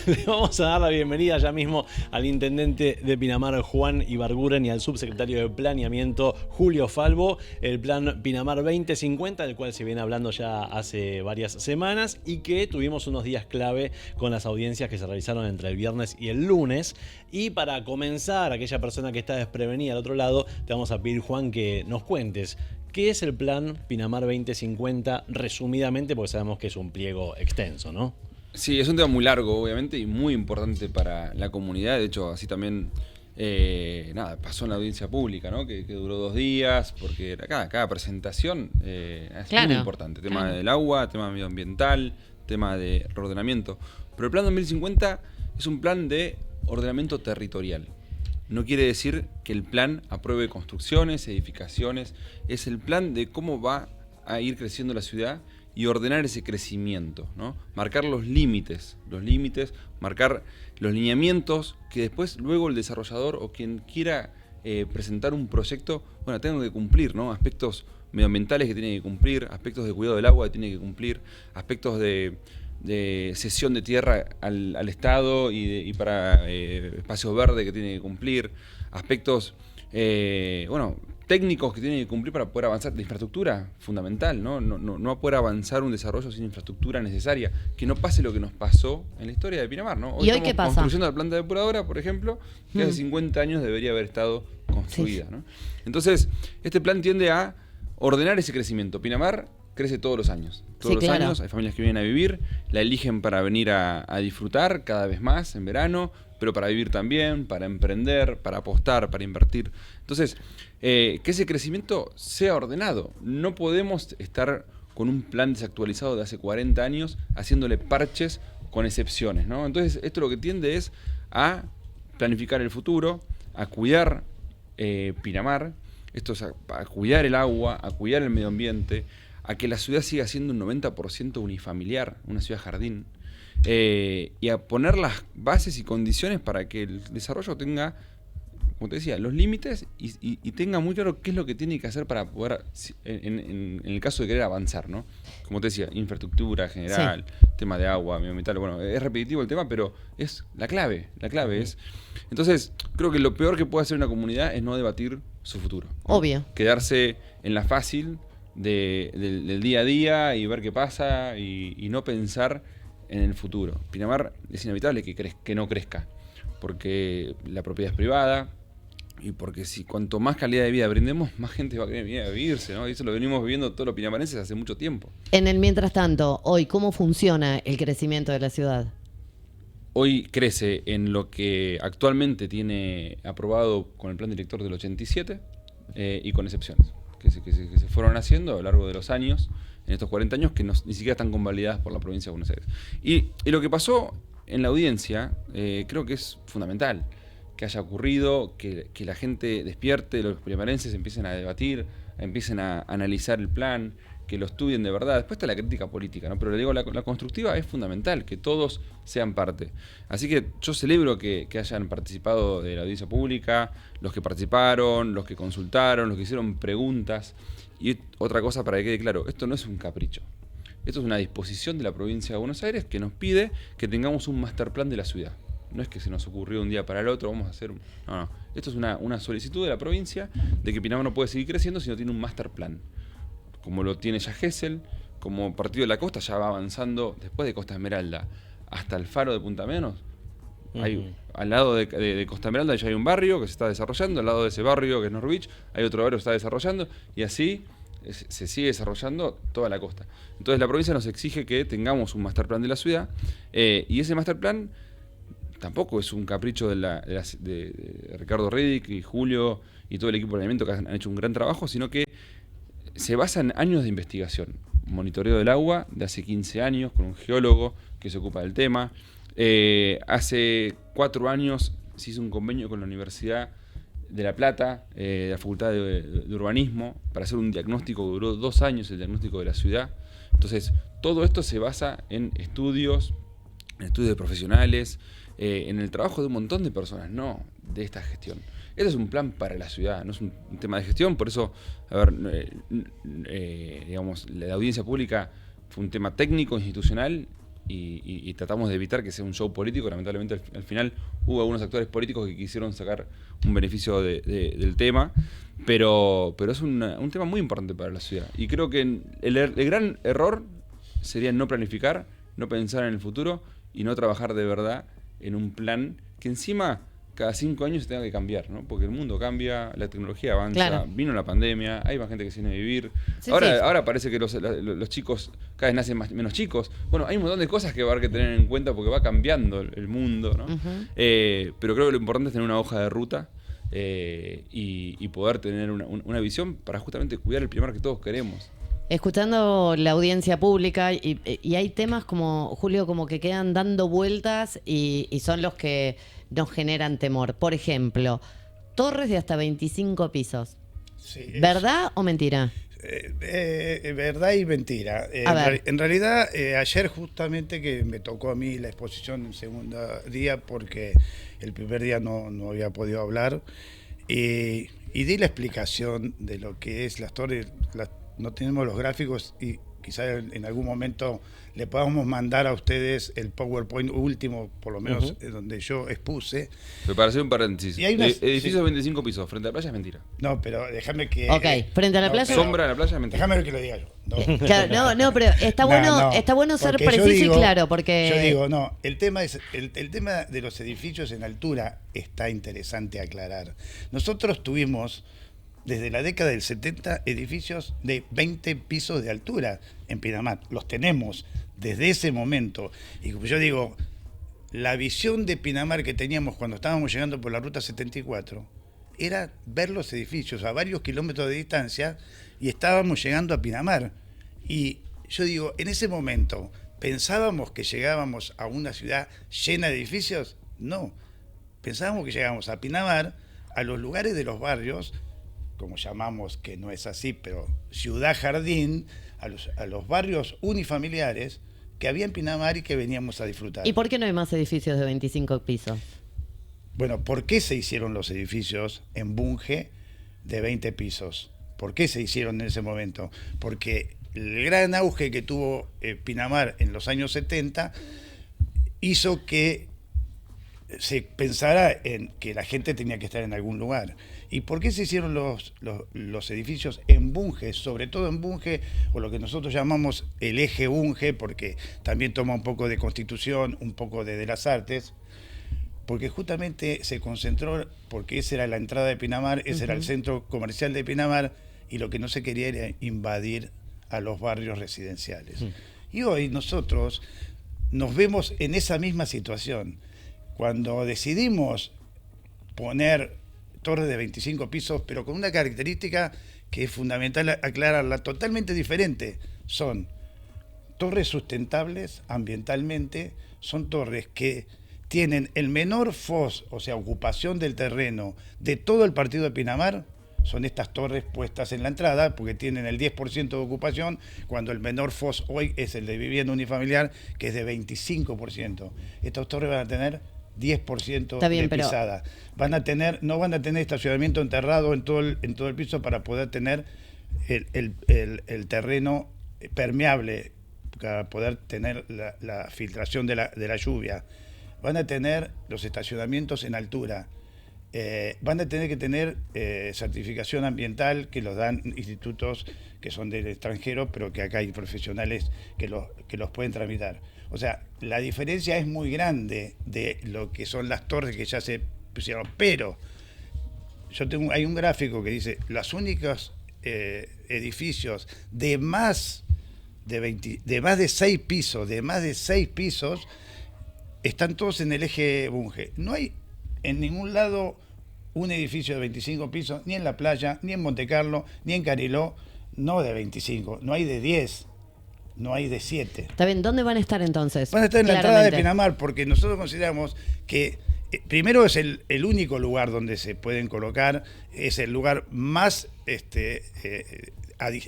Le vamos a dar la bienvenida ya mismo al intendente de Pinamar, Juan Ibarguren, y al subsecretario de Planeamiento, Julio Falvo. El plan Pinamar 2050, del cual se viene hablando ya hace varias semanas y que tuvimos unos días clave con las audiencias que se realizaron entre el viernes y el lunes. Y para comenzar, aquella persona que está desprevenida al otro lado, te vamos a pedir, Juan, que nos cuentes qué es el plan Pinamar 2050 resumidamente, porque sabemos que es un pliego extenso, ¿no? Sí, es un tema muy largo, obviamente, y muy importante para la comunidad. De hecho, así también pasó en la audiencia pública, ¿no? Que duró 2 días, porque cada presentación es muy importante. Tema del agua, tema medioambiental, tema de reordenamiento. Pero el plan 2050 es un plan de ordenamiento territorial. No quiere decir que el plan apruebe construcciones, edificaciones. Es el plan de cómo va a ir creciendo la ciudad y ordenar ese crecimiento, ¿no? Marcar los límites, marcar los lineamientos que después luego el desarrollador o quien quiera presentar un proyecto, tenga que cumplir, ¿no? Aspectos medioambientales que tiene que cumplir, aspectos de cuidado del agua que tiene que cumplir, aspectos de cesión de tierra al Estado y para espacio verde que tiene que cumplir, aspectos técnicos que tienen que cumplir para poder avanzar. La infraestructura, fundamental, ¿no? No va a poder avanzar un desarrollo sin infraestructura necesaria. Que no pase lo que nos pasó en la historia de Pinamar, ¿no? ¿Y hoy qué pasa? Construyendo la planta depuradora, por ejemplo, que hace 50 años debería haber estado construida, ¿no? Entonces, este plan tiende a ordenar ese crecimiento. Pinamar crece todos los años. Todos los años hay familias que vienen a vivir, la eligen para venir a disfrutar cada vez más en verano, pero para vivir también, para emprender, para apostar, para invertir. Entonces, que ese crecimiento sea ordenado. No podemos estar con un plan desactualizado de hace 40 años haciéndole parches con excepciones, ¿no? Entonces, esto lo que tiende es a planificar el futuro, a cuidar Pinamar, esto es a cuidar el agua, a cuidar el medio ambiente, a que la ciudad siga siendo un 90% unifamiliar, una ciudad jardín, y a poner las bases y condiciones para que el desarrollo tenga, como te decía, los límites y tenga muy claro qué es lo que tiene que hacer para poder, en el caso de querer avanzar, ¿no? Como te decía, infraestructura general, tema de agua, medioambiental, es repetitivo el tema, pero es la clave es. Entonces, creo que lo peor que puede hacer una comunidad es no debatir su futuro, ¿no? Obvio. Quedarse en la fácil del día a día y ver qué pasa y no pensar en el futuro. Pinamar es inevitable que no crezca, porque la propiedad es privada y porque cuanto más calidad de vida brindemos, más gente va a querer venir a vivirse, ¿no? Y eso lo venimos viviendo todos los pinamarenses hace mucho tiempo. En el mientras tanto, hoy, ¿cómo funciona el crecimiento de la ciudad? Hoy crece en lo que actualmente tiene aprobado con el plan director del 87 y con excepciones que se fueron haciendo a lo largo de los años, en estos 40 años, que ni siquiera están convalidadas por la provincia de Buenos Aires. Y lo que pasó en la audiencia, creo que es fundamental que haya ocurrido, que la gente despierte, los pinamarenses empiecen a debatir, empiecen a analizar el plan, que lo estudien de verdad. Después está la crítica política, ¿no? Pero le digo, la constructiva es fundamental, que todos sean parte. Así que yo celebro que hayan participado de la audiencia pública, los que participaron, los que consultaron, los que hicieron preguntas. Y otra cosa para que quede claro, esto no es un capricho. Esto es una disposición de la provincia de Buenos Aires que nos pide que tengamos un master plan de la ciudad. No es que se nos ocurrió un día para el otro, vamos a hacer... No. Esto es una solicitud de la provincia de que Pinamar no puede seguir creciendo si no tiene un master plan. Como lo tiene ya Gesell, como Partido de la Costa ya va avanzando después de Costa Esmeralda hasta el Faro de Punta Menos. Al lado de Costa Esmeralda ya hay un barrio que se está desarrollando, al lado de ese barrio que es Norwich hay otro barrio que se está desarrollando y así se sigue desarrollando toda la costa. Entonces la provincia nos exige que tengamos un master plan de la ciudad y ese master plan tampoco es un capricho de Ricardo Riddick y Julio y todo el equipo de planeamiento que han hecho un gran trabajo, sino que se basa en años de investigación. Monitoreo del agua de hace 15 años con un geólogo que se ocupa del tema. Hace 4 años se hizo un convenio con la Universidad de La Plata, de la Facultad de Urbanismo, para hacer un diagnóstico que duró 2 años, el diagnóstico de la ciudad. Entonces, todo esto se basa en estudios de profesionales, en el trabajo de un montón de personas, no de esta gestión. Este es un plan para la ciudad, no es un tema de gestión, por eso, digamos, la audiencia pública fue un tema técnico, institucional, y tratamos de evitar que sea un show político. Lamentablemente al final hubo algunos actores políticos que quisieron sacar un beneficio del tema, pero es un tema muy importante para la ciudad. Y creo que el gran error sería no planificar, no pensar en el futuro y no trabajar de verdad en un plan que encima cada 5 años se tenga que cambiar, ¿no? Porque el mundo cambia, la tecnología avanza, Claro. vino la pandemia, hay más gente que se viene a vivir. Sí, ahora, sí. ahora parece que los chicos cada vez nacen menos chicos. Bueno, hay un montón de cosas que va a haber que tener en cuenta porque va cambiando el mundo, ¿no? Pero creo que lo importante es tener una hoja de ruta y poder tener una visión para justamente cuidar el Pinamar que todos queremos. Escuchando la audiencia pública y hay temas como, Julio, como que quedan dando vueltas y son los que nos generan temor. Por ejemplo, torres de hasta 25 pisos. Sí, ¿Verdad o mentira? verdad y mentira. A ver. En realidad, ayer justamente que me tocó a mí la exposición en segundo día porque el primer día no había podido hablar y di la explicación de lo que es las torres. No tenemos los gráficos y quizás en algún momento le podamos mandar a ustedes el PowerPoint último, por lo menos donde yo expuse. Pero para hacer un paréntesis, Y hay unas- edificio sí. de 25 pisos frente a la playa es mentira. No, pero déjame que... Ok, frente a la playa. pero- Sombra de la playa es mentira. Déjame que lo diga yo. No. Claro, no, pero está bueno, está bueno ser porque yo preciso digo- y claro, porque Yo digo, no, el tema de los edificios en altura está interesante aclarar. Nosotros tuvimos, desde la década del 70, edificios de 20 pisos de altura en Pinamar. Los tenemos desde ese momento. Y como yo digo, la visión de Pinamar que teníamos cuando estábamos llegando por la Ruta 74 era ver los edificios a varios kilómetros de distancia y estábamos llegando a Pinamar. Y yo digo, en ese momento, ¿pensábamos que llegábamos a una ciudad llena de edificios? No. Pensábamos que llegábamos a Pinamar, a los lugares de los barrios, como llamamos, que no es así, pero ciudad jardín, a los barrios unifamiliares que había en Pinamar y que veníamos a disfrutar. ¿Y por qué no hay más edificios de 25 pisos? Bueno, ¿por qué se hicieron los edificios en Bunge de 20 pisos? ¿Por qué se hicieron en ese momento? Porque el gran auge que tuvo Pinamar en los años 70 hizo que se pensara en que la gente tenía que estar en algún lugar. ¿Y por qué se hicieron los edificios en Bunge? Sobre todo en Bunge, o lo que nosotros llamamos el eje Bunge, porque también toma un poco de Constitución, un poco de las Artes, porque justamente se concentró, porque esa era la entrada de Pinamar, ese era el centro comercial de Pinamar, y lo que no se quería era invadir a los barrios residenciales. Y hoy nosotros nos vemos en esa misma situación. Cuando decidimos poner torres de 25 pisos, pero con una característica que es fundamental aclararla, totalmente diferente, son torres sustentables ambientalmente, son torres que tienen el menor FOS, o sea, ocupación del terreno de todo el partido de Pinamar. Son estas torres puestas en la entrada porque tienen el 10% de ocupación, cuando el menor FOS hoy es el de vivienda unifamiliar, que es de 25%. Estas torres van a tener 10% Está bien, de pero- pisada. No van a tener estacionamiento enterrado en todo el piso para poder tener el terreno permeable, para poder tener la filtración de la lluvia. Van a tener los estacionamientos en altura. Van a tener que tener certificación ambiental que los dan institutos que son del extranjero, pero que acá hay profesionales que los pueden tramitar. O sea, la diferencia es muy grande de lo que son las torres que ya se pusieron. Pero hay un gráfico que dice los únicos edificios de más de 6 pisos, están todos en el eje Bunge. No hay en ningún lado un edificio de 25 pisos, ni en la playa, ni en Montecarlo, ni en Cariló, no de 25, no hay de 10, no hay de 7. Está bien, ¿dónde van a estar entonces? Van a estar en la entrada de Claramente. Pinamar, porque nosotros consideramos que primero es el único lugar donde se pueden colocar, es el lugar más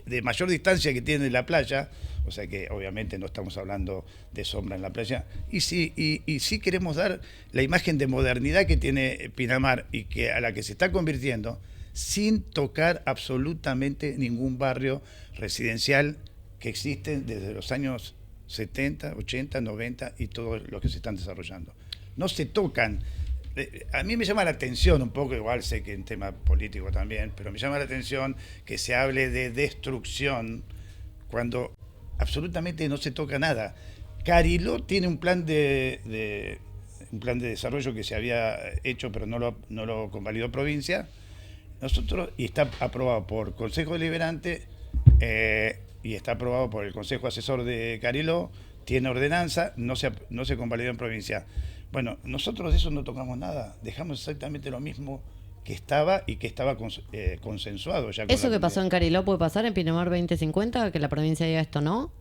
de mayor distancia que tiene la playa, o sea que obviamente no estamos hablando de sombra en la playa, y sí queremos dar la imagen de modernidad que tiene Pinamar y que a la que se está convirtiendo, sin tocar absolutamente ningún barrio residencial que existe desde los años 70, 80, 90 y todos los que se están desarrollando. No se tocan. A mí me llama la atención un poco, igual sé que en tema político también, pero me llama la atención que se hable de destrucción cuando absolutamente no se toca nada. Cariló tiene un plan de desarrollo que se había hecho, pero no lo convalidó provincia. Nosotros, y está aprobado por Consejo Deliberante y está aprobado por el Consejo Asesor de Cariló, tiene ordenanza, no se convalidó en provincia. Bueno, nosotros de eso no tocamos nada, dejamos exactamente lo mismo que estaba y que estaba consensuado ya con ¿Eso que pasó en Cariló puede pasar en Pinamar 2050? ¿Que la provincia diga esto no?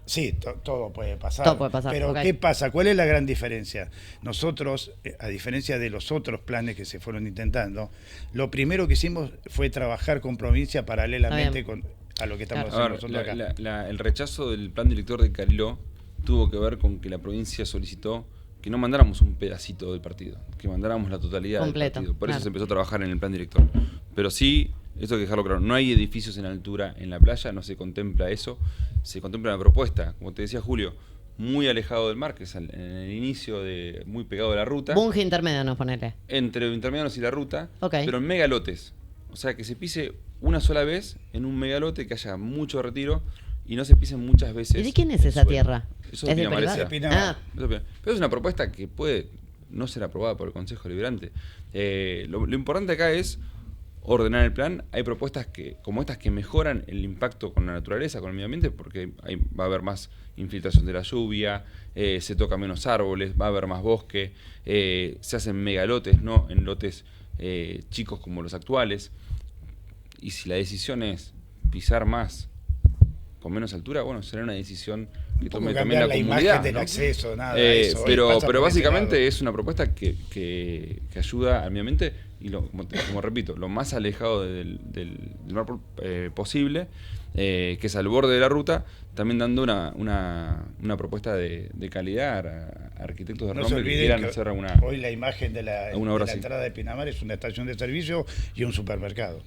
Sí, todo puede pasar. Todo puede pasar, Pero ok. ¿qué pasa? ¿Cuál es la gran diferencia? Nosotros, a diferencia de los otros planes que se fueron intentando, lo primero que hicimos fue trabajar con provincia paralelamente a lo que estamos Claro. haciendo nosotros acá. El rechazo del plan director de Cariló tuvo que ver con que la provincia solicitó que no mandáramos un pedacito del partido, que mandáramos la totalidad Completo, del partido. Por eso claro. se empezó a trabajar en el plan director. Pero sí, esto hay que dejarlo claro, no hay edificios en altura en la playa, no se contempla eso, se contempla una propuesta, como te decía Julio, muy alejado del mar, que es en el inicio, muy pegado a la ruta, Bunge intermedio, nos ponele. entre Intermedianos y la ruta, Ok. pero en megalotes. O sea, que se pise una sola vez en un megalote, que haya mucho retiro y no se pisen muchas veces. ¿Y de quién es el esa suelo. tierra? Eso ¿Es de de Pinamarense. privado? Ah, Pero es una propuesta que puede no ser aprobada por el Consejo Deliberante. Lo importante acá es ordenar el plan. Hay propuestas como estas que mejoran el impacto con la naturaleza, con el medio ambiente, porque va a haber más infiltración de la lluvia, se tocan menos árboles, va a haber más bosque, se hacen megalotes, no en lotes chicos como los actuales. Y si la decisión es pisar más con menos altura, bueno, será una decisión que tome también la imagen comunidad, del ¿no? acceso, nada, eso. Pero Pasa por ese básicamente lado. es una propuesta que ayuda al medio ambiente y, como repito, lo más alejado del mar posible, que es al borde de la ruta, también dando una propuesta de calidad a arquitectos de No se renombre que olviden quieran que hacer alguna... hoy la imagen de la obra así. entrada de Pinamar es una estación de servicio y un supermercado.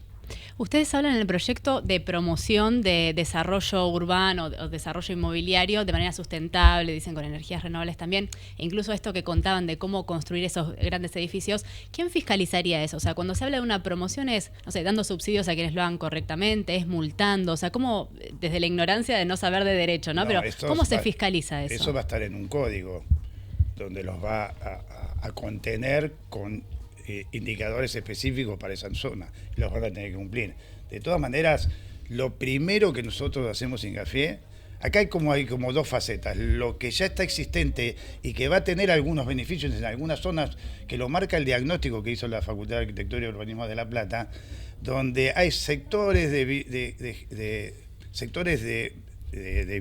Ustedes hablan en el proyecto de promoción de desarrollo urbano o desarrollo inmobiliario de manera sustentable, dicen con energías renovables también, e incluso esto que contaban de cómo construir esos grandes edificios. ¿Quién fiscalizaría eso? O sea, cuando se habla de una promoción es, no sé, dando subsidios a quienes lo hagan correctamente, es multando, o sea, ¿cómo, desde la ignorancia de no saber de derecho, ¿no? Pero ¿cómo se fiscaliza eso? Eso va a estar en un código donde los va a contener con indicadores específicos para esa zona, y los van a tener que cumplir. De todas maneras, lo primero que nosotros hacemos en Café, acá hay como dos facetas, lo que ya está existente y que va a tener algunos beneficios en algunas zonas, que lo marca el diagnóstico que hizo la Facultad de Arquitectura y Urbanismo de La Plata, donde hay sectores de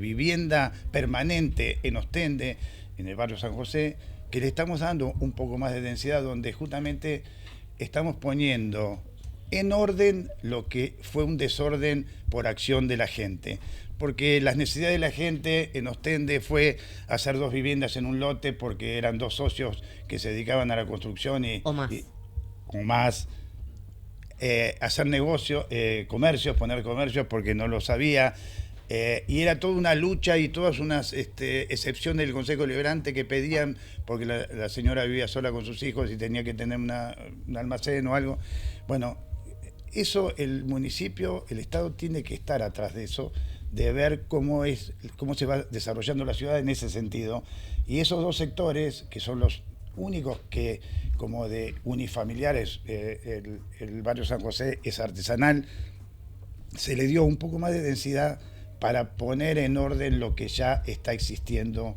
vivienda permanente en Ostende, en el barrio San José, que le estamos dando un poco más de densidad, donde justamente estamos poniendo en orden lo que fue un desorden por acción de la gente. Porque las necesidades de la gente en Ostende fue hacer 2 viviendas en un lote porque eran 2 socios que se dedicaban a la construcción o más. o más. Hacer negocios, comercios, poner comercios porque no lo sabía. Y era toda una lucha y todas unas excepciones del Consejo Deliberante que pedían, porque la señora vivía sola con sus hijos y tenía que tener un almacén o algo. Bueno, eso el municipio, el Estado tiene que estar atrás de eso, de ver cómo se va desarrollando la ciudad en ese sentido. Y esos 2 sectores, que son los únicos que, como de unifamiliares, el barrio San José es artesanal, se le dio un poco más de densidad para poner en orden lo que ya está existiendo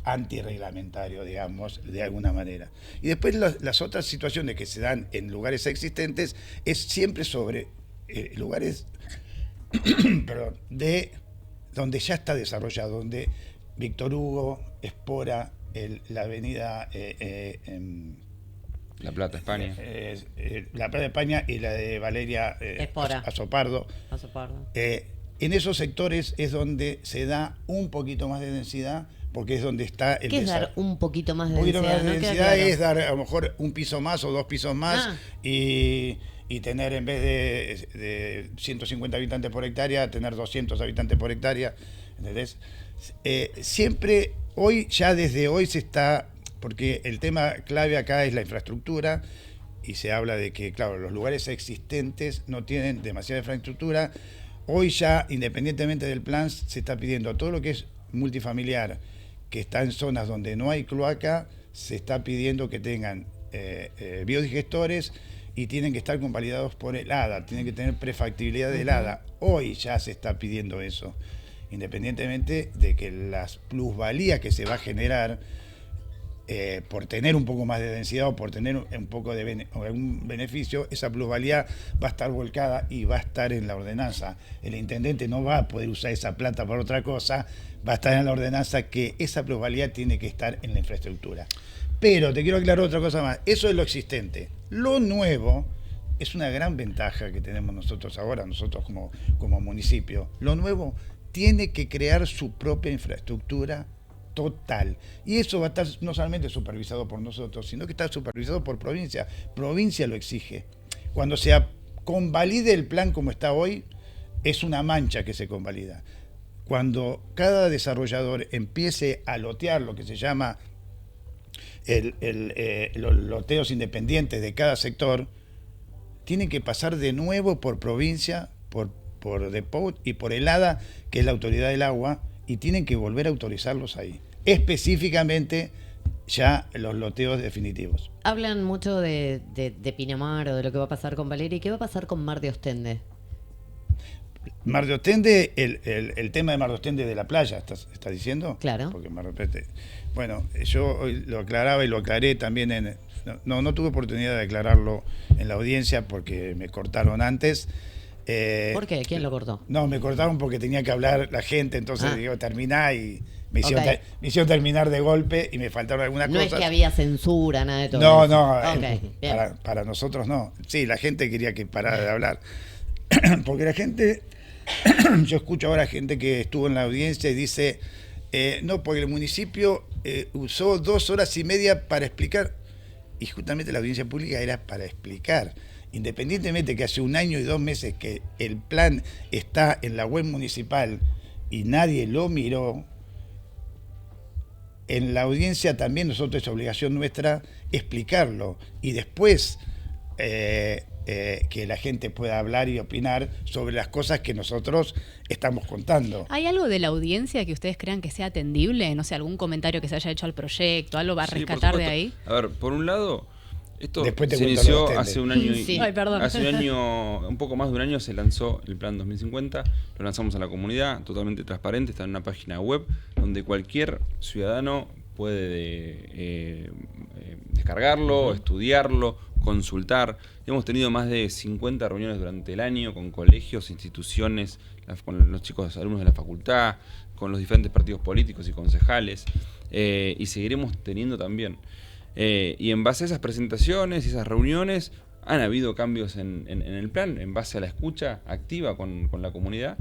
antirreglamentario, digamos, de alguna manera. Y después las otras situaciones que se dan en lugares existentes es siempre sobre lugares perdón, de donde ya está desarrollado, donde Víctor Hugo, Espora, la avenida La Plata, España. la Plata de España y la de Valeria Espora. Azopardo. En esos sectores es donde se da un poquito más de densidad, porque es donde está el ¿Qué es dar un poquito más de un poquito densidad? más de No queda densidad claro. es dar a lo mejor un piso más o 2 pisos más y tener en vez de 150 habitantes por hectárea, tener 200 habitantes por hectárea, ¿entendés? Siempre, desde hoy se está, porque el tema clave acá es la infraestructura, y se habla de que, claro, los lugares existentes no tienen demasiada infraestructura. Hoy ya, independientemente del plan, se está pidiendo todo lo que es multifamiliar, que está en zonas donde no hay cloaca, se está pidiendo que tengan biodigestores y tienen que estar convalidados por el ADA, tienen que tener prefactibilidad del ADA. Hoy ya se está pidiendo eso, independientemente de que las plusvalías que se va a generar por tener un poco más de densidad o por tener un poco de algún beneficio, esa plusvalía va a estar volcada y va a estar en la ordenanza. El intendente no va a poder usar esa plata para otra cosa, va a estar en la ordenanza que esa plusvalía tiene que estar en la infraestructura. Pero te quiero aclarar otra cosa más, eso es lo existente. Lo nuevo es una gran ventaja que tenemos nosotros ahora, nosotros como municipio. Lo nuevo tiene que crear su propia infraestructura total. Y eso va a estar no solamente supervisado por nosotros, sino que está supervisado por provincia. Provincia lo exige. Cuando se convalide el plan como está hoy, es una mancha que se convalida. Cuando cada desarrollador empiece a lotear lo que se llama los loteos independientes de cada sector, tienen que pasar de nuevo por provincia, por DEPOUT y por el ADA, que es la autoridad del agua, y tienen que volver a autorizarlos ahí. Específicamente ya los loteos definitivos. Hablan mucho de Pinamar o de lo que va a pasar con Valeria. ¿Y qué va a pasar con Mar de Ostende? Mar de Ostende, el tema de Mar de Ostende de la playa, ¿estás diciendo? Claro. Porque Mar de Ostende, bueno, yo hoy lo aclaraba y lo aclaré también no tuve oportunidad de aclararlo en la audiencia porque me cortaron antes. ¿Por qué? ¿Quién lo cortó? No, me cortaron porque tenía que hablar la gente, entonces digo, terminá y me hicieron terminar de golpe y me faltaron algunas cosas. No es que había censura, nada de todo No, eso. no, Okay, para nosotros no. Sí, la gente quería que parara de hablar. Porque la gente, yo escucho ahora gente que estuvo en la audiencia y dice, no, porque el municipio usó 2 horas y media para explicar, y justamente la audiencia pública era para explicar. Independientemente que hace 1 año y 2 meses que el plan está en la web municipal y nadie lo miró, en la audiencia también nosotros es obligación nuestra explicarlo y después que la gente pueda hablar y opinar sobre las cosas que nosotros estamos contando. ¿Hay algo de la audiencia que ustedes crean que sea atendible? No sé, algún comentario que se haya hecho al proyecto, algo va a rescatar de ahí. A ver, por un lado, esto Después se inició hace 1 año y Sí. Ay, perdón. hace 1 año, un poco más de 1 año se lanzó el plan 2050, lo lanzamos a la comunidad, totalmente transparente, está en una página web donde cualquier ciudadano puede descargarlo, estudiarlo, consultar. Hemos tenido más de 50 reuniones durante el año con colegios, instituciones, con los chicos alumnos de la facultad, con los diferentes partidos políticos y concejales, y seguiremos teniendo también. Y en base a esas presentaciones y esas reuniones han habido cambios en el plan, en base a la escucha activa con la comunidad.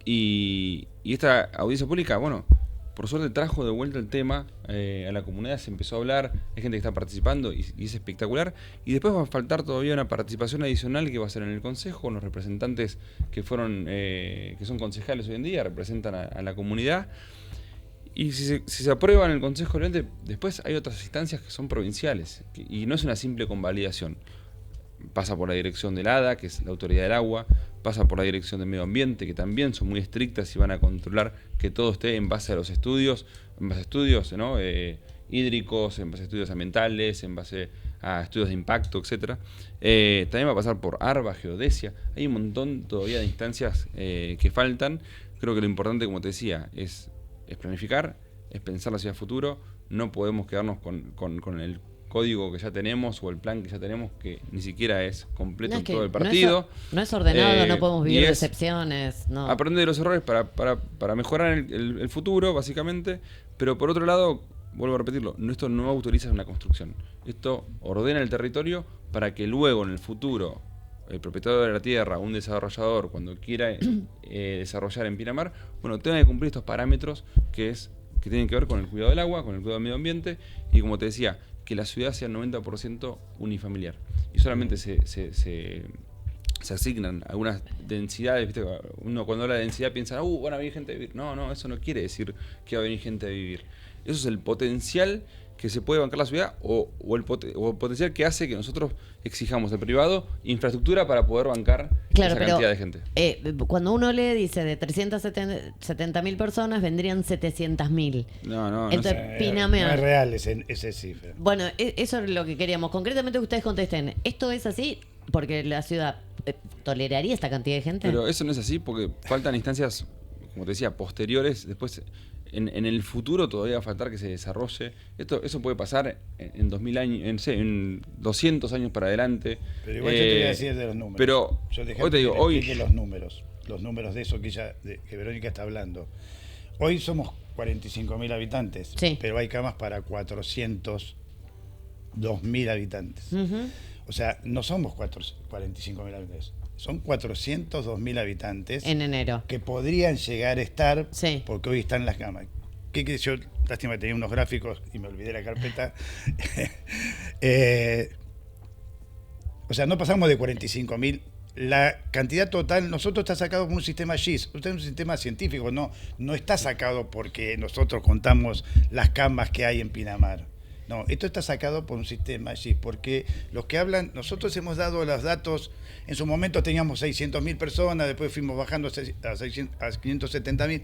Y esta audiencia pública, bueno, por suerte trajo de vuelta el tema a la comunidad, se empezó a hablar, hay gente que está participando y es espectacular. Y después va a faltar todavía una participación adicional que va a ser en el consejo, con los representantes que son concejales hoy en día, representan a la comunidad. Y si se aprueba en el Consejo Deliberante, después hay otras instancias que son provinciales, y no es una simple convalidación. Pasa por la dirección del ADA, que es la autoridad del agua, pasa por la dirección del medio ambiente, que también son muy estrictas y van a controlar que todo esté en base a los estudios, ¿no? Hídricos, en base a estudios ambientales, en base a estudios de impacto, etcétera. También va a pasar por ARBA, Geodesia. Hay un montón todavía de instancias que faltan. Creo que lo importante, como te decía, es planificar, es pensar hacia el futuro. No podemos quedarnos con el código que ya tenemos o el plan que ya tenemos, que ni siquiera es completo en todo el partido. No es ordenado, no podemos vivir y de es excepciones. No. Aprender de los errores para mejorar el futuro, básicamente. Pero por otro lado, vuelvo a repetirlo, esto no autoriza una construcción. Esto ordena el territorio para que luego, en el futuro, el propietario de la tierra, un desarrollador, cuando quiera desarrollar en Pinamar, bueno, tenga que cumplir estos parámetros que tienen que ver con el cuidado del agua, con el cuidado del medio ambiente y, como te decía, que la ciudad sea 90% unifamiliar. Y solamente se se asignan algunas densidades, ¿viste? Uno cuando habla de densidad piensa, van a venir gente a vivir. No, eso no quiere decir que va a venir gente a vivir. Eso es el potencial que se puede bancar la ciudad o el potencial que hace que nosotros exijamos al privado infraestructura para poder bancar esa cantidad de gente. Cuando uno lee, dice de 370.000 personas vendrían 700.000. No. Entonces, No Pinamar. es real ese cifra. Bueno, eso es lo que queríamos. Concretamente ustedes contesten, ¿esto es así? Porque la ciudad toleraría esta cantidad de gente. Pero eso no es así porque faltan instancias, como te decía, posteriores. Después, en el futuro todavía va a faltar que se desarrolle. Eso puede pasar en 2000 años, en 200 años para adelante. Pero igual yo te voy a decir de los números. Pero yo hoy te digo, los números de eso que Verónica está hablando. Hoy somos 45.000 habitantes, sí, pero hay camas para 402.000 habitantes. Uh-huh. O sea, no somos 45.000 habitantes, son 402.000 habitantes en enero que podrían llegar a estar, sí, porque hoy están las camas. Yo, lástima, tenía unos gráficos y me olvidé la carpeta. O sea, no pasamos de 45.000. La cantidad total, nosotros está sacado por un sistema GIS, usted es un sistema científico, no está sacado porque nosotros contamos las camas que hay en Pinamar. No, esto está sacado por un sistema GIS, porque los que hablan, nosotros hemos dado los datos, en su momento teníamos 600.000 personas, después fuimos bajando a 570.000,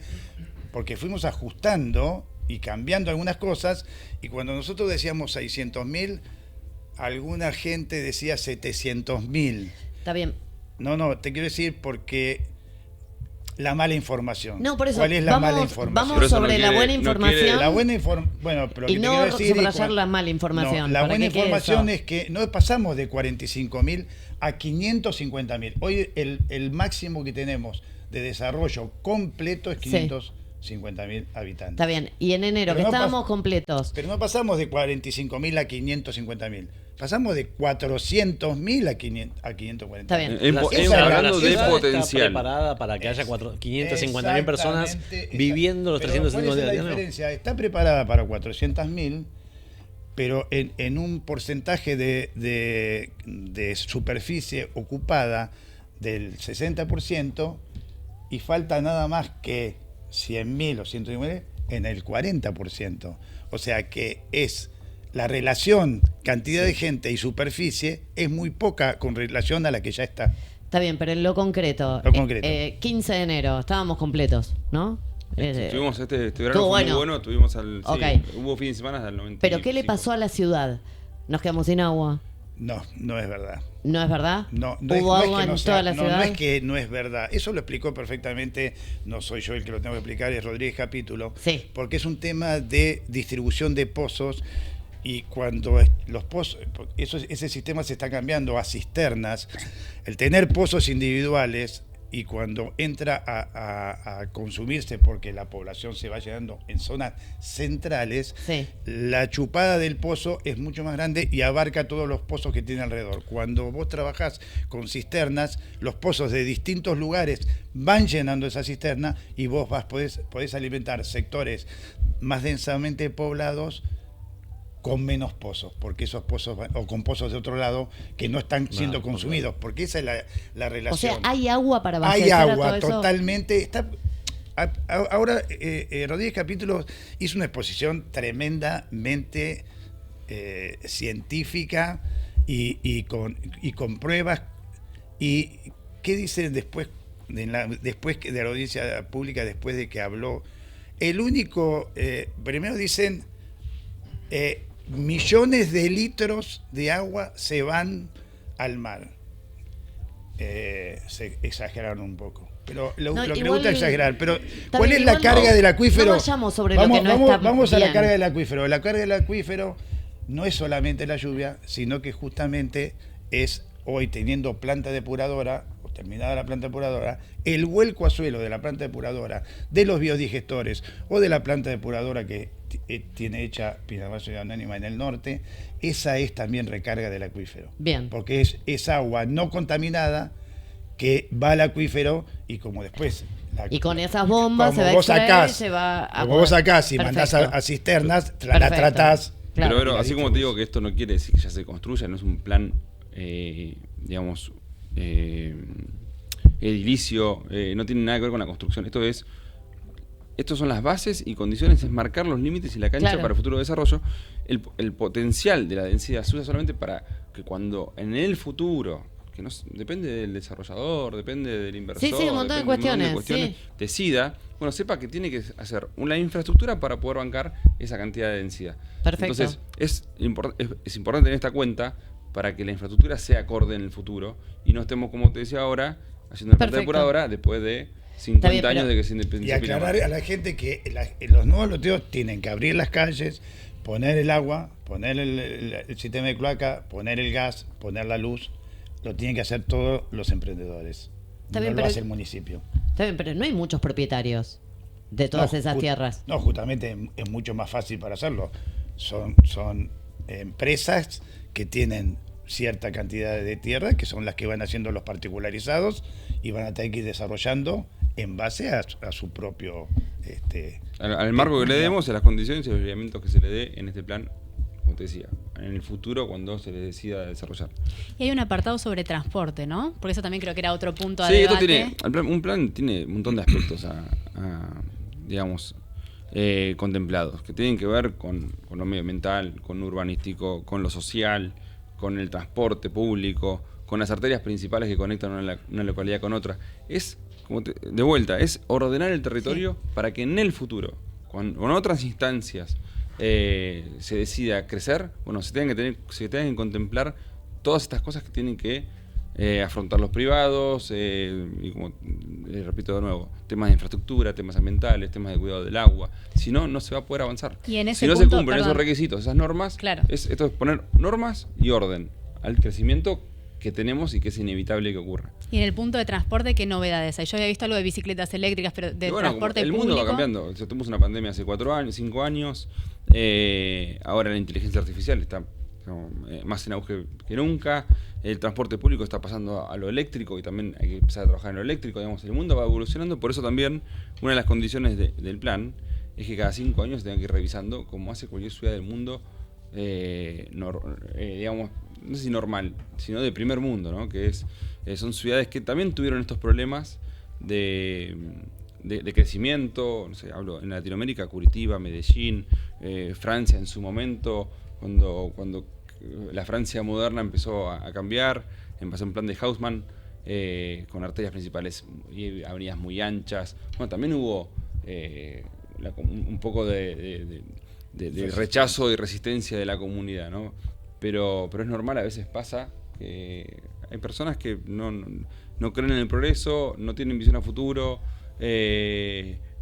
porque fuimos ajustando y cambiando algunas cosas, y cuando nosotros decíamos 600.000, alguna gente decía 700.000. Está bien. No, te quiero decir porque la mala información. No, por eso. ¿Cuál es la mala información? Vamos sobre la buena información. La buena información. Bueno, pero y no subrayar la mala información. No, la buena información es que no pasamos de 45.000 a 550.000. Hoy el máximo que tenemos de desarrollo completo es 550.000 habitantes. Está bien. Y en enero, pero que estábamos completos. Pero no pasamos de 45.000 a 550.000. Pasamos de 400.000 a 540.000. Está bien. Hablando de potencial. Está preparada para que haya 550.000 personas viviendo los 350 días. ¿Cuál es la diferencia? Está preparada para 400.000, pero en un porcentaje de superficie ocupada del 60%, y falta nada más que 100.000 o 150.000 en el 40%. O sea que la relación cantidad de gente y superficie es muy poca con relación a la que ya está. Está bien, pero en lo concreto. 15 de enero, estábamos completos, ¿no? Tuvimos este verano fue muy bueno, tuvimos hubo fin de semana al 90. Pero ¿qué le pasó a la ciudad? ¿Nos quedamos sin agua? No es verdad. ¿No es verdad? No ¿Hubo agua en toda la ciudad? No es que no es verdad. Eso lo explicó perfectamente, no soy yo el que lo tengo que explicar, es Rodríguez Capítulo. Sí. Porque es un tema de distribución de pozos. Y cuando los pozos, ese sistema se está cambiando a cisternas, el tener pozos individuales, y cuando entra a consumirse, porque la población se va llenando en zonas centrales, la chupada del pozo es mucho más grande y abarca todos los pozos que tiene alrededor. Cuando vos trabajás con cisternas, los pozos de distintos lugares van llenando esa cisterna y vos podés alimentar sectores más densamente poblados con menos pozos, porque esos pozos o con pozos de otro lado que no están siendo consumidos, porque esa es la relación. O sea, ¿hay agua para abastecer? Hay agua, todo eso? totalmente. Ahora, Rodríguez Capítulo hizo una exposición tremendamente científica y con pruebas. ¿Y qué dice después de la audiencia pública, después de que habló? Primero dicen... millones de litros de agua se van al mar. Se exageraron un poco. Pero lo que me gusta es exagerar. Pero ¿cuál es la carga del acuífero? No vayamos sobre lo que no está vamos a bien. la carga del acuífero. La carga del acuífero no es solamente la lluvia, sino que justamente es hoy, teniendo planta depuradora, o terminada la planta depuradora, el vuelco a suelo de la planta depuradora, de los biodigestores o de la planta depuradora que tiene hecha Pinamar Ciudad Anónima en el norte, esa es también recarga del acuífero. Bien. Porque es agua no contaminada que va al acuífero, y como después... Y con esas bombas se va a extraer y se va a... Como vos sacás y mandás a cisternas, la tratás. Claro. Pero así como te digo que esto no quiere decir que ya se construya, no es un plan, digamos, edilicio, no tiene nada que ver con la construcción. Estos son las bases y condiciones, es marcar los límites y la cancha Claro. para el futuro desarrollo. El potencial de la densidad se usa solamente para que cuando en el futuro, que no depende del desarrollador, depende del inversor, Sí, un montón de depende de cuestiones, sí. decida, bueno, sepa que tiene que hacer una infraestructura para poder bancar esa cantidad de densidad. Perfecto. Entonces, es importante tener esta cuenta para que la infraestructura sea acorde en el futuro y no estemos, como te decía ahora, haciendo una planta Perfecto. depuradora después de 50 bien, años pero- de que se independizó Y aclarar Pinamar. a la gente que los nuevos loteos tienen que abrir las calles, poner el agua, poner el sistema de cloaca, poner el gas, poner la luz. Lo tienen que hacer todos los emprendedores. Está No bien, lo pero- hace el municipio. Está bien, pero no hay muchos propietarios de todas No, esas tierras. No, justamente es mucho más fácil para hacerlo. Son empresas que tienen cierta cantidad de tierra, que son las que van haciendo los particularizados y van a tener que ir desarrollando en base a su propio... Al marco que le demos, a las condiciones y los lineamientos que se le dé en este plan, como te decía, en el futuro cuando se le decida desarrollar. Y hay un apartado sobre transporte, ¿no? Porque eso también creo que era otro punto a Sí, esto debate. tiene, un plan tiene un montón de aspectos digamos, contemplados, que tienen que ver con lo medioambiental, con lo urbanístico, con lo social, con el transporte público, con las arterias principales que conectan una localidad con otra. Es, de vuelta, es ordenar el territorio para que en el futuro, con otras instancias, se decida crecer, bueno, se tengan que contemplar todas estas cosas que tienen que afrontar los privados, y como repito de nuevo, temas de infraestructura, temas ambientales, temas de cuidado del agua. Si no, no se va a poder avanzar. Y en ese si no punto, se cumplen perdón. esos requisitos, esas normas, Claro. esto es poner normas y orden al crecimiento que tenemos y que es inevitable que ocurra. Y en el punto de transporte, ¿qué novedades hay? Yo había visto algo de bicicletas eléctricas, pero de Y bueno, transporte el público. mundo va cambiando. Tuvimos una pandemia hace 4 años, 5 años. Ahora la inteligencia artificial está más en auge que nunca. El transporte público está pasando a lo eléctrico y también hay que empezar a trabajar en lo eléctrico. Digamos, el mundo va evolucionando. Por eso también una de las condiciones del plan es que cada 5 años se tenga que ir revisando, como hace cualquier ciudad del mundo, digamos, no sé si normal, sino de primer mundo, ¿no? Que son ciudades que también tuvieron estos problemas de crecimiento. No sé, hablo en Latinoamérica, Curitiba, Medellín, Francia en su momento, cuando la Francia moderna empezó a cambiar, empezó un plan de Haussmann, con arterias principales y avenidas muy anchas. Bueno, también hubo un poco de rechazo y resistencia de la comunidad, ¿no? Pero es normal, a veces pasa que hay personas que no creen en el progreso, no tienen visión a futuro,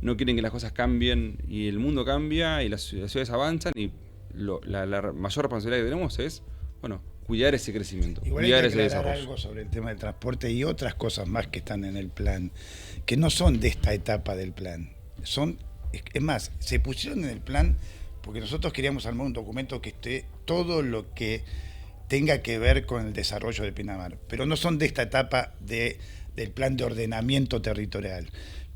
no quieren que las cosas cambien y el mundo cambia y las ciudades avanzan y la mayor responsabilidad que tenemos es, bueno, cuidar ese crecimiento, Igual hay cuidar que ese aclarar desarrollo. algo sobre el tema del transporte y otras cosas más que están en el plan, que no son de esta etapa del plan. Es más, se pusieron en el plan porque nosotros queríamos armar un documento que esté todo lo que tenga que ver con el desarrollo de Pinamar, pero no son de esta etapa del plan de ordenamiento territorial,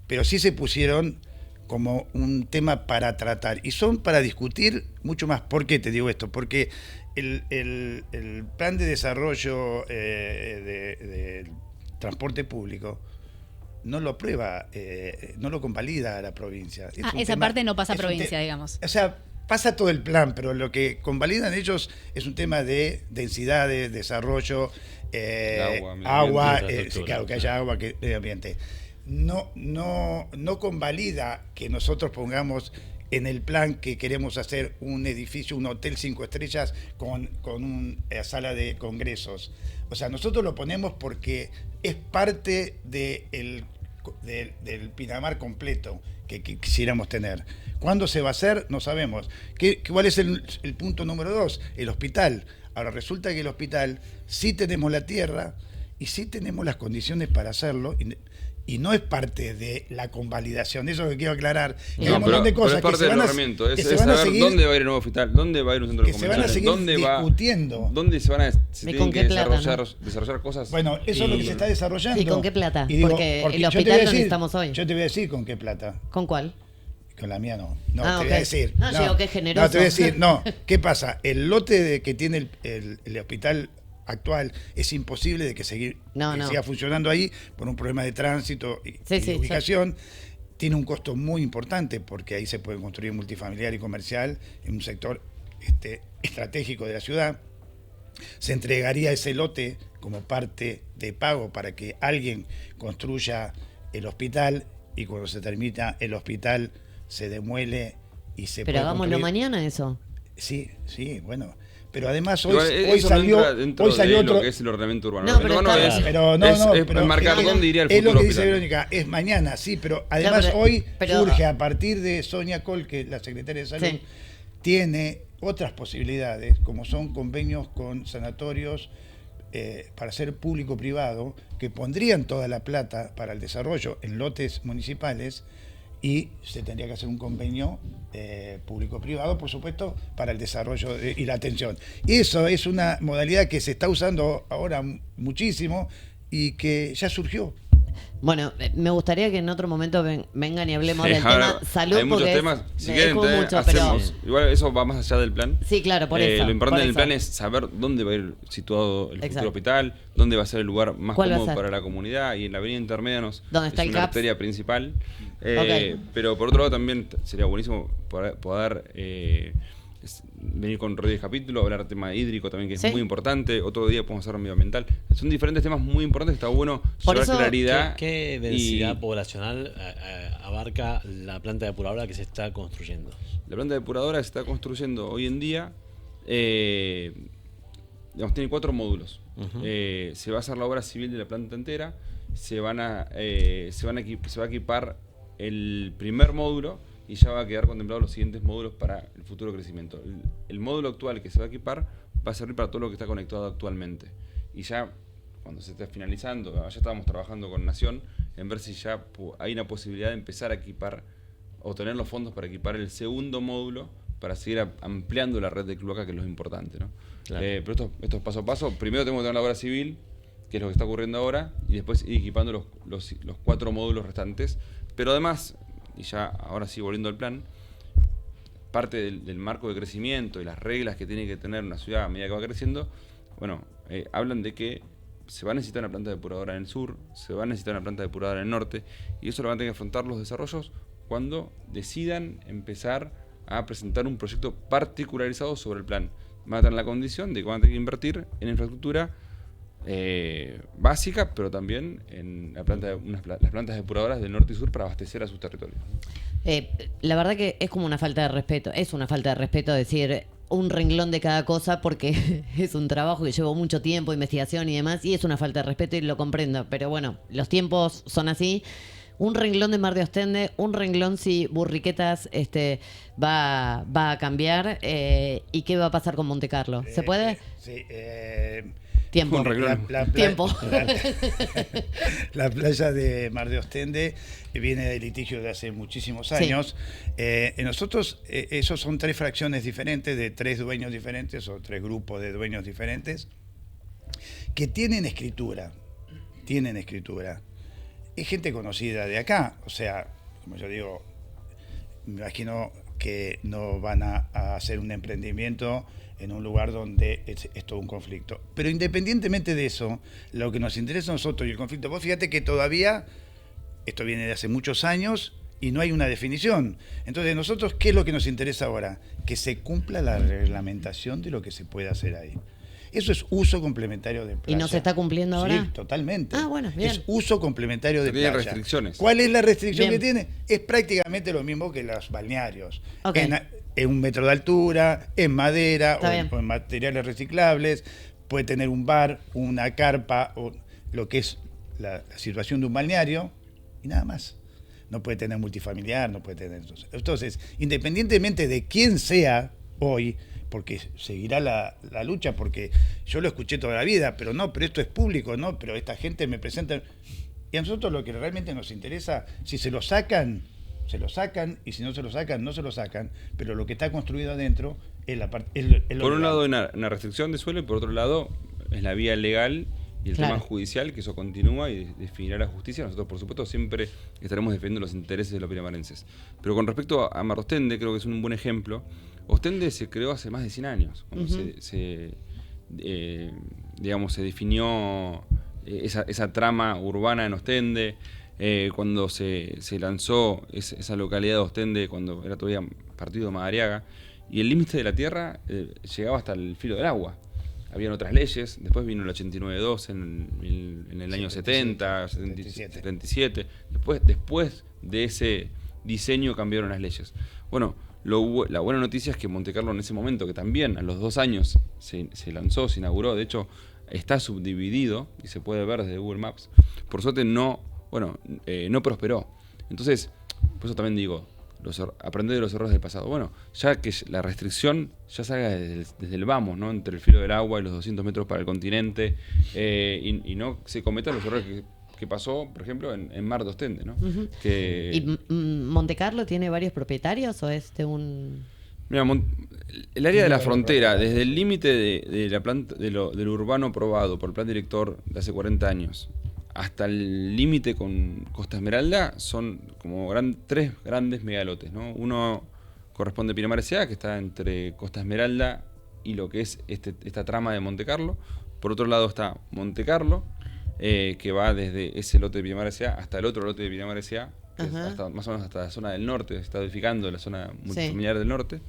pero sí se pusieron como un tema para tratar y son para discutir mucho más. ¿Por qué te digo esto? Porque el plan de desarrollo de transporte público no lo aprueba, no lo convalida a la provincia. Es un Esa tema- parte no pasa a es un provincia, digamos. O sea, pasa todo el plan, pero lo que convalidan ellos es un tema de densidades, desarrollo, Agua, medio agua, ambiente, infraestructura. claro, que haya agua, que medio ambiente. No convalida que nosotros pongamos en el plan que queremos hacer un edificio, un hotel 5 estrellas con una sala de congresos. O sea, nosotros lo ponemos porque es parte del Pinamar completo que quisiéramos tener. ¿Cuándo se va a hacer? No sabemos. ¿Cuál es el punto número 2? El hospital. Ahora, resulta que el hospital sí tenemos la tierra y sí tenemos las condiciones para hacerlo. Y no es parte de la convalidación, eso es lo que quiero aclarar. Que hay un montón de cosas es parte que del se van a, lornamiento, que es se van a saber seguir, dónde va a ir el nuevo hospital, dónde va a ir un centro de que se van a convenciones, seguir dónde discutiendo. dónde se ¿Y tienen con que qué plata, desarrollar cosas. Bueno, eso es lo que se está desarrollando. ¿Y con qué plata? Y digo, Porque el yo te hospital voy a lo decir- necesitamos hoy. Yo te voy a decir con qué plata. ¿Con cuál? Con la mía no. No, Ah, te ok. voy a decir. No, digo, qué generoso. No, te voy a decir, no. ¿Qué pasa? El lote que tiene el hospital actual es imposible de que siga funcionando ahí por un problema de tránsito y ubicación. Tiene un costo muy importante porque ahí se puede construir multifamiliar y comercial en un sector estratégico de la ciudad. Se entregaría ese lote como parte de pago para que alguien construya el hospital, y cuando se termina el hospital se demuele y se Pero puede hagámoslo construir. mañana eso. Sí, bueno. Pero además Igual, hoy eso salió, no entra dentro hoy salió de otro. lo que es el ordenamiento urbano. No, pero es, está- es marcar dónde iría el es futuro lo que dice hospital. Verónica, es mañana, sí, pero además Claro, hoy pero- surge a partir de Sonia Col, que es la secretaria de Salud, Sí. tiene otras posibilidades, como son convenios con sanatorios para ser público-privado, que pondrían toda la plata para el desarrollo en lotes municipales, y se tendría que hacer un convenio público-privado, por supuesto, para el desarrollo y la atención. Eso es una modalidad que se está usando ahora muchísimo y que ya surgió. Bueno, me gustaría que en otro momento vengan y hablemos Sí, del ahora tema salud. hay muchos porque temas. Si es quieren, como mucho, hacemos. pero Igual eso va más allá del plan. sí, claro, por eso. Lo importante por del eso. plan es saber dónde va a ir situado el Exacto. futuro hospital, dónde va a ser el lugar más ¿Cuál va a cómodo ser? para la comunidad, y en la avenida Intermédianos ¿Dónde está es el una CAPS? arteria principal. Ok. Pero por otro lado también sería buenísimo poder venir con Rodríguez Capítulo, hablar tema hídrico también, que es Sí. muy importante. Otro día podemos hacer medioambiental. Son diferentes temas muy importantes, está bueno Por llevar eso, claridad. ¿Qué y- densidad poblacional abarca la planta depuradora que se está construyendo? La planta depuradora se está construyendo hoy en día, tiene 4 módulos. Ujú. Se va a hacer la obra civil de la planta entera, se va a equipar el primer módulo y ya va a quedar contemplados los siguientes módulos para el futuro crecimiento. El módulo actual que se va a equipar va a servir para todo lo que está conectado actualmente. Y ya cuando se esté finalizando, ya estábamos trabajando con Nación en ver si ya hay una posibilidad de empezar a equipar o tener los fondos para equipar el segundo módulo para seguir ampliando la red de cloaca, que es lo importante, ¿no? Claro. Pero esto es paso a paso. Primero tenemos que tener la obra civil, que es lo que está ocurriendo ahora, y después ir equipando los 4 módulos restantes. Pero además, y ya ahora sí volviendo al plan, parte del marco de crecimiento y las reglas que tiene que tener una ciudad a medida que va creciendo, bueno, hablan de que se va a necesitar una planta depuradora en el sur, se va a necesitar una planta depuradora en el norte, y eso lo van a tener que afrontar los desarrollos cuando decidan empezar a presentar un proyecto particularizado sobre el plan. Van a tener la condición de que van a tener que invertir en infraestructura básica, pero también en las plantas depuradoras del norte y sur para abastecer a sus territorios. La verdad que es como una falta de respeto. Es una falta de respeto decir un renglón de cada cosa, porque es un trabajo que llevó mucho tiempo, investigación y demás, y es una falta de respeto y lo comprendo. Pero bueno, los tiempos son así. Un renglón de Mar de Ostende, un renglón si Burriquetas va a cambiar. ¿Y qué va a pasar con Monte Carlo? ¿Se puede? Sí. Tiempo. Un renglón. Tiempo. La playa de Mar de Ostende viene de litigio de hace muchísimos años. Nosotros, esos son 3 fracciones diferentes, de 3 dueños diferentes o 3 grupos de dueños diferentes, que tienen escritura. Es gente conocida de acá, o sea, como yo digo, me imagino que no van a hacer un emprendimiento en un lugar donde es todo un conflicto. Pero independientemente de eso, lo que nos interesa a nosotros y el conflicto, vos fíjate que todavía, esto viene de hace muchos años y no hay una definición. Entonces, nosotros, ¿qué es lo que nos interesa ahora? Que se cumpla la reglamentación de lo que se puede hacer ahí. Eso es uso complementario de playa. ¿Y no se está cumpliendo ahora? Sí, totalmente. Ah, bueno, bien. Es uso complementario de Tiene playa. restricciones. ¿Cuál es la restricción Bien. que tiene? Es prácticamente lo mismo que los balnearios. Ok. En 1 metro de altura, en madera Está bien. o en materiales reciclables, puede tener un bar, una carpa, o lo que es la situación de un balneario, y nada más. No puede tener multifamiliar, no puede tener... Entonces, independientemente de quién sea hoy, porque seguirá la lucha, porque yo lo escuché toda la vida, pero esto es público, no, pero esta gente me presenta... Y a nosotros lo que realmente nos interesa, si se lo sacan, y si no se lo sacan, no se lo sacan, pero lo que está construido adentro es la parte... Por un lado, una restricción de suelo, y por otro lado, es la vía legal y el Claro. tema judicial, que eso continúa y definirá la justicia. Nosotros, por supuesto, siempre estaremos defendiendo los intereses de los pinamarenses. Pero con respecto a Mar Ostende, creo que es un buen ejemplo. Ostende se creó hace más de 100 años, cuando se digamos, se definió esa trama urbana en Ostende, cuando se lanzó esa localidad de Ostende, cuando era todavía partido de Madariaga, y el límite de la tierra llegaba hasta el filo del agua. Habían otras leyes, después vino el 89.2 en el año 70, 77. Después de ese diseño cambiaron las leyes. Bueno, la buena noticia es que Montecarlo en ese momento, que también a los 2 años se lanzó, se inauguró, de hecho está subdividido y se puede ver desde Google Maps, por suerte no prosperó. Entonces, por eso también digo, aprender de los errores del pasado. Bueno, ya que la restricción ya salga desde el vamos, ¿no? Entre el filo del agua y los 200 metros para el continente, y no se cometan los errores que pasó, por ejemplo, en Mar de Ostende, ¿no? Uh-huh. ¿Y Montecarlo tiene varios propietarios o es de un...? Mira, el área de la frontera, desde el límite de la planta del urbano aprobado por el plan director de hace 40 años, hasta el límite con Costa Esmeralda, son como 3 grandes megalotes, ¿no? Uno corresponde a Pinamar S.A., que está entre Costa Esmeralda y lo que es esta trama de Montecarlo. Por otro lado está Montecarlo, que va desde ese lote de Pinamar S.A. hasta el otro lote de Pinamar S.A., que es más o menos hasta la zona del norte, se está edificando la zona multifamiliar del norte.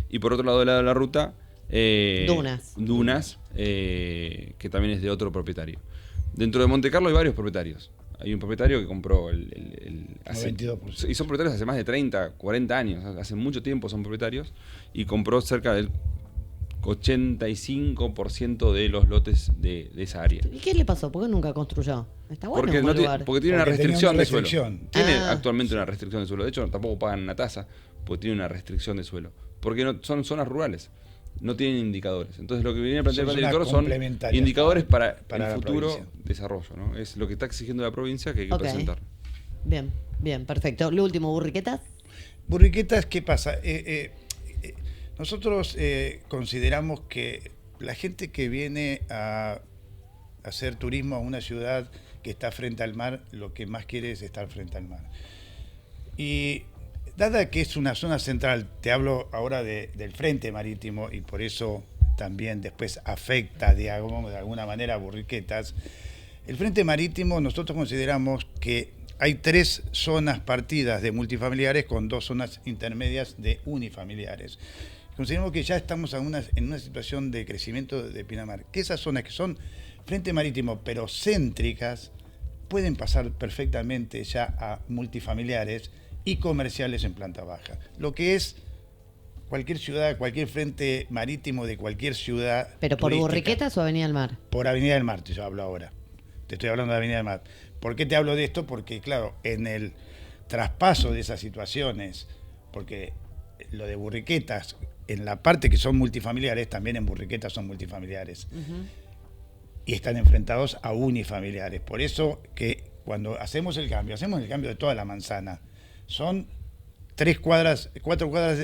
Y por otro lado de la ruta, Dunas, que también es de otro propietario. Dentro de Montecarlo hay varios propietarios. Hay un propietario que compró hace 22%. Y son propietarios hace más de 30, 40 años. Hace mucho tiempo son propietarios. Y compró cerca del 85% de los lotes de esa área. ¿Y qué le pasó? ¿Por qué nunca construyó? Está bueno porque tiene una restricción de suelo. Tiene Ah, actualmente una restricción de suelo. De hecho, tampoco pagan una tasa, porque tiene una restricción de suelo. Porque son zonas rurales. No tienen indicadores. Entonces lo que viene a plantear el plan director son indicadores para el futuro desarrollo, ¿no? Es lo que está exigiendo la provincia que hay que presentar. Bien, perfecto. Lo último, Burriquetas. Burriquetas, ¿qué pasa? Nosotros consideramos que la gente que viene a hacer turismo a una ciudad que está frente al mar, lo que más quiere es estar frente al mar. Y dada que es una zona central, te hablo ahora del frente marítimo y por eso también después afecta de alguna manera a Burriquetas. El frente marítimo nosotros consideramos que hay 3 zonas partidas de multifamiliares con 2 zonas intermedias de unifamiliares. Consideramos que ya estamos en una situación de crecimiento de Pinamar, que esas zonas que son frente marítimo pero céntricas pueden pasar perfectamente ya a multifamiliares y comerciales en planta baja. Lo que es cualquier ciudad, cualquier frente marítimo de cualquier ciudad. ¿Pero por turística. Burriquetas o Avenida del Mar? Por Avenida del Mar, yo hablo ahora. Te estoy hablando de Avenida del Mar. ¿Por qué te hablo de esto? Porque, claro, en el traspaso de esas situaciones, porque lo de Burriquetas, en la parte que son multifamiliares, también en Burriquetas son multifamiliares. Uh-huh. Y están enfrentados a unifamiliares. Por eso que cuando hacemos el cambio de toda la manzana. Son 4 cuadras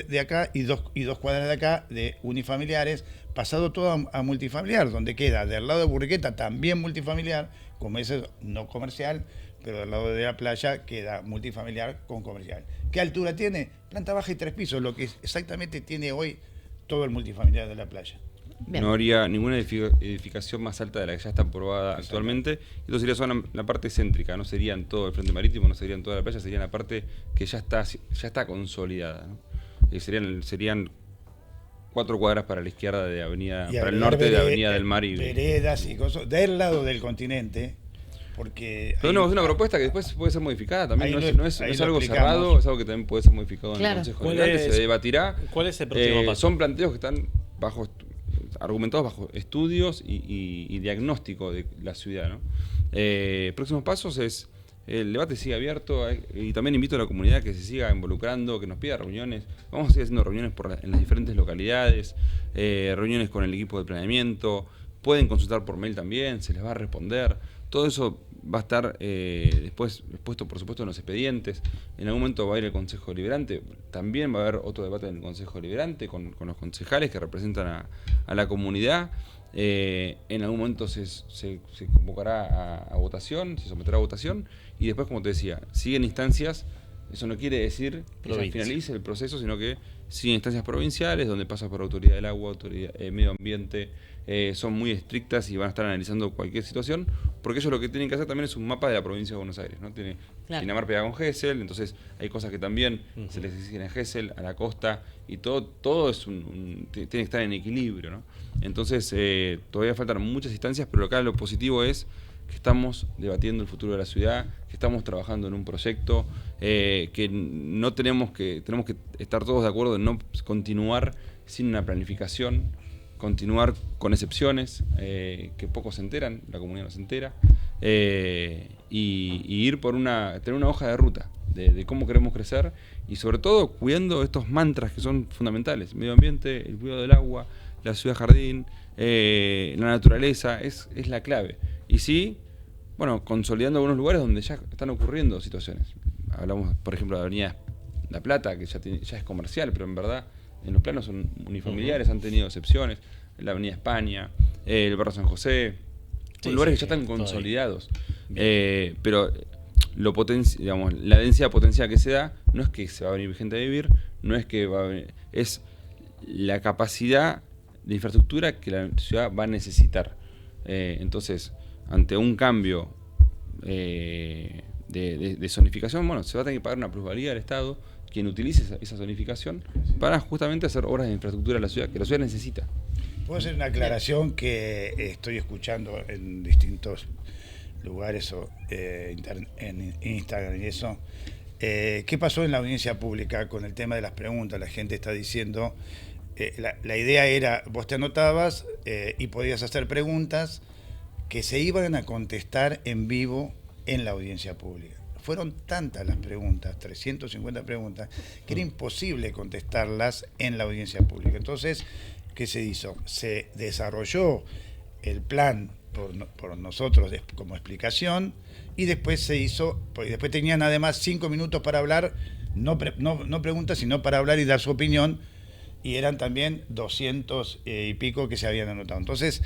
de acá y dos cuadras de acá de unifamiliares, pasado todo a multifamiliar, donde queda del lado de Burriqueta también multifamiliar, como ese no comercial, pero del lado de la playa queda multifamiliar con comercial. ¿Qué altura tiene? Planta baja y 3 pisos, lo que exactamente tiene hoy todo el multifamiliar de la playa. Bien. No habría ninguna edificación más alta de la que ya está aprobada actualmente. Esto sería solo la parte céntrica, no serían todo el frente marítimo, no serían toda la playa, serían la parte que ya está consolidada, ¿no? Serían 4 cuadras para la izquierda de Avenida, para el norte de Avenida del Mar y veredas y cosas del lado del continente. Porque pero no, es una propuesta que después puede ser modificada también, no es algo cerrado, es algo que también puede ser modificado en el Consejo Deliberante, se debatirá. ¿Cuál es el próximo paso? Son planteos que están argumentados bajo estudios y diagnóstico de la ciudad, ¿no? Próximos pasos es, el debate sigue abierto y también invito a la comunidad que se siga involucrando, que nos pida reuniones. Vamos a seguir haciendo reuniones en las diferentes localidades, reuniones con el equipo de planeamiento, pueden consultar por mail también, se les va a responder. Todo eso va a estar después expuesto, por supuesto, en los expedientes. En algún momento va a ir el Consejo Deliberante. También va a haber otro debate en el Consejo Deliberante con los concejales que representan a la comunidad. En algún momento se convocará a votación, se someterá a votación. Y después, como te decía, siguen instancias Eso no quiere decir que ya Provincia. finalice el proceso, sino que sigue instancias provinciales, donde pasa por autoridad del agua, autoridad medio ambiente, son muy estrictas y van a estar analizando cualquier situación, porque ellos lo que tienen que hacer también es un mapa de la provincia de Buenos Aires, ¿no? Claro. Pinamar pega con Gesell, entonces hay cosas que también se les exigen a Gesell, a la costa, y todo es tiene que estar en equilibrio, ¿no? Entonces todavía faltan muchas instancias, pero acá lo positivo es que estamos debatiendo el futuro de la ciudad, que estamos trabajando en un proyecto, que no tenemos que estar todos de acuerdo en no continuar sin una planificación, continuar con excepciones, que pocos se enteran, la comunidad no se entera, y ir por tener una hoja de ruta de cómo queremos crecer, y sobre todo cuidando estos mantras que son fundamentales: medio ambiente, el cuidado del agua, la ciudad jardín, la naturaleza, es la clave. Y sí, bueno, consolidando algunos lugares donde ya están ocurriendo situaciones. Hablamos, por ejemplo, de la Avenida La Plata, que ya es comercial, pero en verdad en los planos son unifamiliares, han tenido excepciones. La Avenida España, el barrio San José, son lugares que ya están consolidados. Pero digamos, la densidad potencial que se da no es que se va a venir gente a vivir, no es que va a venir, es la capacidad de infraestructura que la ciudad va a necesitar. Entonces, ante un cambio de zonificación, bueno, se va a tener que pagar una plusvalía al Estado, quien utilice esa zonificación para justamente hacer obras de infraestructura de la ciudad, que la ciudad necesita. Puedo hacer una aclaración que estoy escuchando en distintos lugares en Instagram y eso. ¿Qué pasó en la audiencia pública con el tema de las preguntas? La gente está diciendo, la idea era, vos te anotabas y podías hacer preguntas que se iban a contestar en vivo en la audiencia pública. Fueron tantas las preguntas, 350 preguntas, que era imposible contestarlas en la audiencia pública. Entonces, ¿qué se hizo? Se desarrolló el plan por nosotros como explicación, y después se hizo, porque después tenían además 5 minutos para hablar, no preguntas, sino para hablar y dar su opinión, y eran también 200 y pico que se habían anotado. Entonces,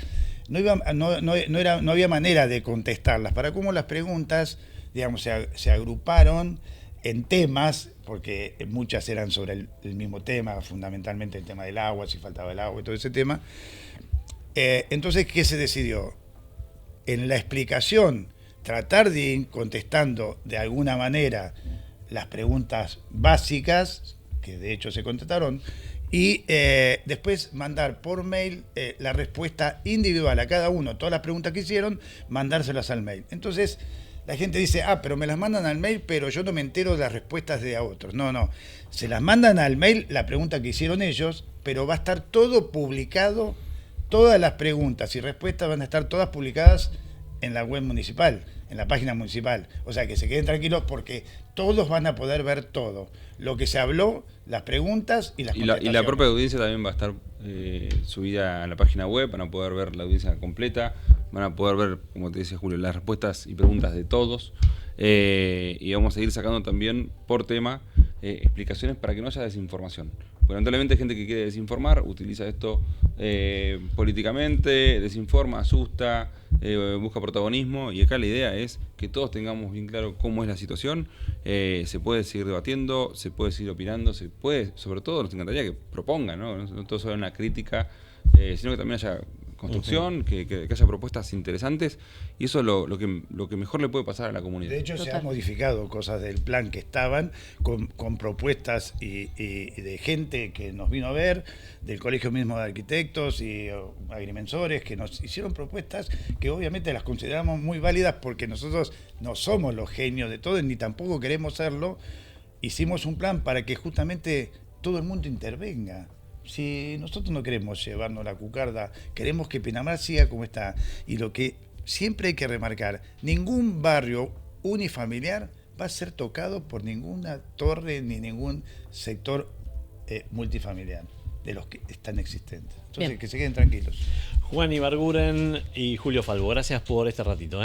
no había manera de contestarlas. Para cómo las preguntas, digamos, se agruparon en temas, porque muchas eran sobre el mismo tema, fundamentalmente el tema del agua, si faltaba el agua y todo ese tema. Entonces, ¿qué se decidió? En la explicación, tratar de ir contestando de alguna manera las preguntas básicas, que de hecho se contestaron, y después mandar por mail la respuesta individual a cada uno, todas las preguntas que hicieron, mandárselas al mail. Entonces, la gente dice, pero me las mandan al mail, pero yo no me entero de las respuestas de a otros. No, se las mandan al mail la pregunta que hicieron ellos, pero va a estar todo publicado, todas las preguntas y respuestas van a estar todas publicadas en la web municipal, en la página municipal. O sea, que se queden tranquilos porque todos van a poder ver todo. Lo que se habló, las preguntas y las contestaciones. Y la propia audiencia también va a estar subida a la página web, van a poder ver la audiencia completa, van a poder ver, como te decía Julio, las respuestas y preguntas de todos. Y vamos a ir sacando también por tema explicaciones para que no haya desinformación. Porque lamentablemente hay gente que quiere desinformar, utiliza esto políticamente, desinforma, asusta, busca protagonismo, y acá la idea es que todos tengamos bien claro cómo es la situación. Se puede seguir debatiendo, se puede seguir opinando, se puede, sobre todo nos encantaría que propongan, no todo solo una crítica, sino que también haya construcción, que haya propuestas interesantes, y eso es lo que mejor le puede pasar a la comunidad. De hecho, se han modificado cosas del plan que estaban con propuestas y de gente que nos vino a ver, del Colegio mismo de Arquitectos y agrimensores, que nos hicieron propuestas que obviamente las consideramos muy válidas, porque nosotros no somos los genios de todo, ni tampoco queremos serlo. Hicimos un plan para que justamente todo el mundo intervenga. Si nosotros no queremos llevarnos la cucarda, queremos que Pinamar siga como está. Y lo que siempre hay que remarcar, ningún barrio unifamiliar va a ser tocado por ninguna torre ni ningún sector multifamiliar de los que están existentes. Entonces, Bien. que se queden tranquilos. Juan Ibarguren y Julio Falvo, gracias por este ratito.